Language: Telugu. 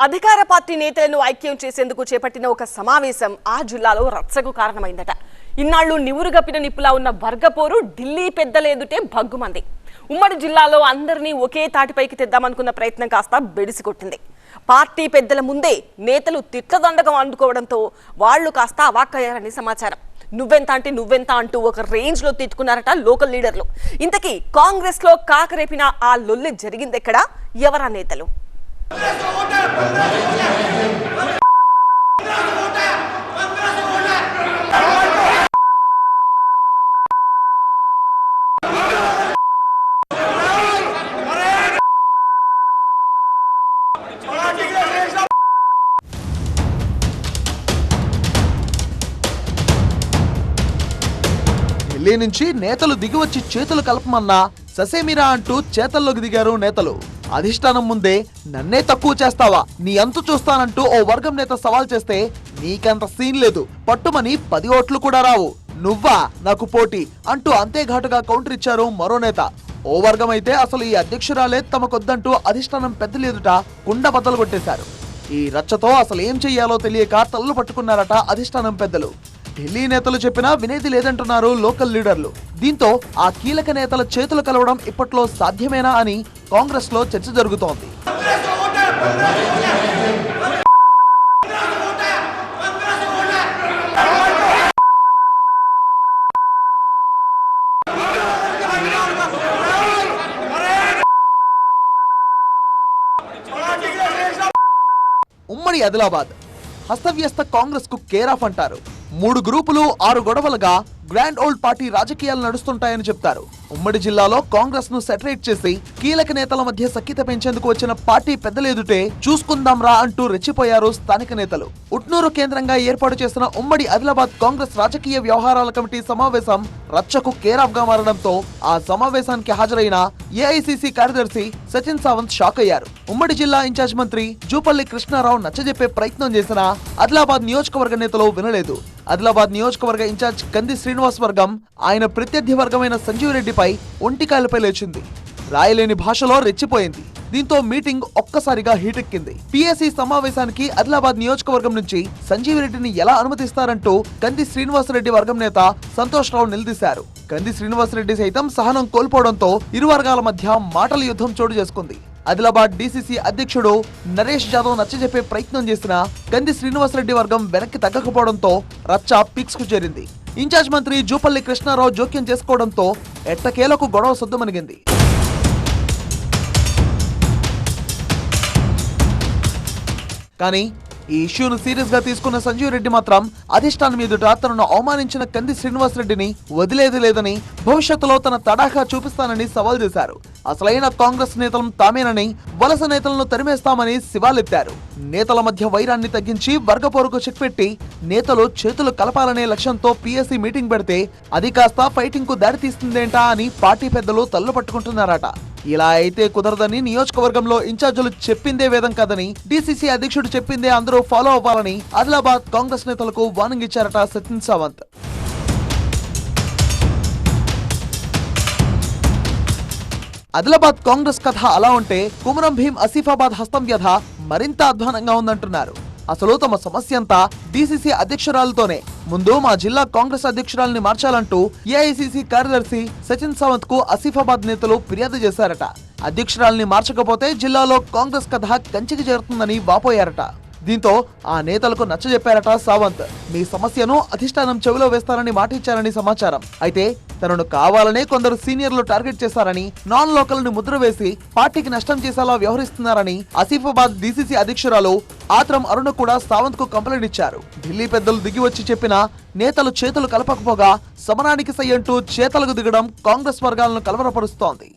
అధికార పార్టీ నేతలను ఐక్యం చేసేందుకు చేపట్టిన ఒక సమావేశం ఆ జిల్లాలో రచ్చకు కారణమైందట. ఇన్నాళ్లు నివురుగప్పిన నిప్పులా ఉన్న వర్గపోరు ఢిల్లీ పెద్దల ఎదుటే భగ్గుమంది. ఉమ్మడి జిల్లాలో అందరినీ ఒకే తాటిపైకి తెద్దామనుకున్న ప్రయత్నం కాస్త బెడిసికొట్టింది. పార్టీ పెద్దల ముందే నేతలు తిట్లదండకం అందుకోవడంతో వాళ్లు కాస్త అవాక్కయ్యారని సమాచారం. నువ్వెంత అంటూ ఒక రేంజ్ లో తిట్టుకున్నారట లోకల్ లీడర్లు. ఇంతకీ కాంగ్రెస్ లో కాకరేపిన ఆ లొల్లి జరిగిందెక్కడా? ఎవరా నేతలు? ఢిల్లీ నుంచి నేతలు దిగివచ్చి చేతులు కలపమన్నా ససేమిరా అంటూ చేతల్లోకి దిగారు నేతలు. అధిష్టానం ముందే నన్నే తక్కువ చేస్తావా, నీ అంతు చూస్తానంటూ ఓ వర్గం నేత సవాల్ చేస్తే నీకంత సీన్ లేదు, పట్టుమని 10 ఓట్లు కూడా రావు, నువ్వా నాకు పోటీ అంటూ అంతే ఘాటుగా కౌంటర్ ఇచ్చారు మరో నేత. ఓ వర్గం అయితే అసలు ఈ అధ్యక్షురాలే తమకొద్దంటూ అధిష్టానం పెద్దలు ఎదుట కుండ బద్దలు కొట్టేశారు. ఈ రచ్చతో అసలు ఏం చెయ్యాలో తెలియక తల్లు పట్టుకున్నారట అధిష్టానం పెద్దలు. ఢిల్లీ నేతలు చెప్పినా వినేది లేదంటున్నారు లోకల్ లీడర్లు. దీంతో ఆ కీలక నేతల చేతులు కలవడం ఇప్పట్లో సాధ్యమేనా అని కాంగ్రెస్ లో చర్చ జరుగుతోంది. ఉమ్మడి ఆదిలాబాద్ హస్తవ్యస్త కాంగ్రెస్ కు కేర్ ఆఫ్ అంటారు. 3 గ్రూపులు 6 గొడవలుగా గ్రాండ్ ఓల్డ్ పార్టీ రాజకీయాలు నడుస్తుంటాయని చెప్తారు. ఉమ్మడి జిల్లాలో కాంగ్రెస్ ను సెటరేట్ చేసి కీలక నేతల మధ్య సఖ్యత పెంచేందుకు వచ్చిన పార్టీ పెద్దలేదుటే చూసుకుందాం రా అంటూ రెచ్చిపోయారు స్థానిక నేతలు. ఉట్నూరు కేంద్రంగా ఏర్పాటు చేసిన ఉమ్మడి ఆదిలాబాద్ కాంగ్రెస్ రాజకీయ వ్యవహారాల కమిటీ సమావేశం రచ్చకు కేర్ ఆఫ్ గా మారడంతో ఆ సమావేశానికి హాజరైన ఏఐసిసి కార్యదర్శి సచిన్ సావంత్ షాక్ అయ్యారు. ఉమ్మడి జిల్లా ఇన్ఛార్జ్ మంత్రి జూపల్లి కృష్ణారావు నచ్చజెప్పే ప్రయత్నం చేసినా ఆదిలాబాద్ నియోజకవర్గ నేతలు వినలేదు. ఆదిలాబాద్ నియోజకవర్గ ఇన్ఛార్జ్ కంది శ్రీనివాస్ వర్గం ఆయన ప్రత్యర్థి వర్గమైన సంజీవ్ రెడ్డిపై ఒంటికాయలపై లేచింది. రాయలేని భాషలో రెచ్చిపోయింది. దీంతో మీటింగ్ ఒక్కసారిగా హీటెక్కింది. పిఎస్సి సమావేశానికి ఆదిలాబాద్ నియోజకవర్గం నుంచి సంజీవ్ రెడ్డిని ఎలా అనుమతిస్తారంటూ కంది శ్రీనివాసరెడ్డి వర్గం నేత సంతోష్ రావు నిలదీశారు. కంది శ్రీనివాసరెడ్డి సైతం సహనం కోల్పోవడంతో ఇరు వర్గాల మధ్య మాటల యుద్ధం చోటు చేసుకుంది. ఆదిలాబాద్ డీసీసీ అధ్యక్షుడు నరేష్ జాదవ్ నచ్చజెప్పే ప్రయత్నం చేసిన కంది శ్రీనివాసరెడ్డి వర్గం వెనక్కి తగ్గకపోవడంతో రచ్చ పీక్స్ కు చేరింది. ఇన్ఛార్జ్ మంత్రి జూపల్లి కృష్ణారావు జోక్యం చేసుకోవడంతో ఎట్టకేలకు గొడవ సద్దుమణిగింది. కానీ ఈ ఇష్యూను సీరియస్ గా తీసుకున్న సంజీవ్ రెడ్డి మాత్రం అధిష్టానం ఎదుట తనను అవమానించిన కంది శ్రీనివాస్ రెడ్డిని వదిలేది లేదని, భవిష్యత్తులో తన తడాఖా చూపిస్తానని సవాల్ చేశారు. అసలైన కాంగ్రెస్ నేతలను తామేనని, వలస నేతలను తరిమేస్తామని శివాలెత్తారు. నేతల మధ్య వైరాన్ని తగ్గించి వర్గపోరుకు చెక్ పెట్టి నేతలు చేతులు కలపాలనే లక్ష్యంతో పిఎస్సి మీటింగ్ పెడితే అది కాస్త ఫైటింగ్ కు దారితీస్తుందేంటా అని పార్టీ పెద్దలు తల్లు పట్టుకుంటున్నారట. ఇలా అయితే కుదరదని నియోజకవర్గంలో ఇన్ఛార్జీలు చెప్పిందే వేదం కాదని, డీసీసీ అధ్యక్షుడు చెప్పిందే అందరూ ఫాలో అవ్వాలని ఆదిలాబాద్ కాంగ్రెస్ నేతలకు వార్నింగ్ ఇచ్చారట సచిన్ సావంత్. ఆదిలాబాద్ కాంగ్రెస్ కథ అలా ఉంటే కుమరం భీం ఆసిఫాబాద్ హస్తం వ్యధ మరింత అధ్వానంగా ఉందంటున్నారు. అసలు తమ సమస్య అంతా డీసీసీ అధ్యక్షురాలతోనే. ముందు మా జిల్లా కాంగ్రెస్ అధ్యక్షురాలని మార్చాలంటూ ఏఐసిసి కార్యదర్శి సచిన్ సావంత్ కు ఆసిఫాబాద్ నేతలు ఫిర్యాదు చేశారట. అధ్యక్షురాలని మార్చకపోతే జిల్లాలో కాంగ్రెస్ కథ కంచికి చేరుతుందని వాపోయారట. దీంతో ఆ నేతలకు నచ్చజెప్పారట సావంత్. మీ సమస్యను అధిష్టానం చెవిలో వేస్తారని మాట ఇచ్చారని సమాచారం. అయితే తనను కావాలనే కొందరు సీనియర్లు టార్గెట్ చేశారని, నాన్ లోకల్ ని ముద్ర వేసి పార్టీకి నష్టం చేసేలా వ్యవహరిస్తున్నారని ఆసిఫాబాద్ డీసీసీ అధ్యక్షురాలు ఆత్రం అరుణ కూడా సావంత్ కు కంప్లైంట్ ఇచ్చారు. ఢిల్లీ పెద్దలు దిగి వచ్చి చెప్పినా నేతలు చేతులు కలపకపోగా సమరానికి సై అంటూ చేతలకు దిగడం కాంగ్రెస్ వర్గాలను కలవరపరుస్తోంది.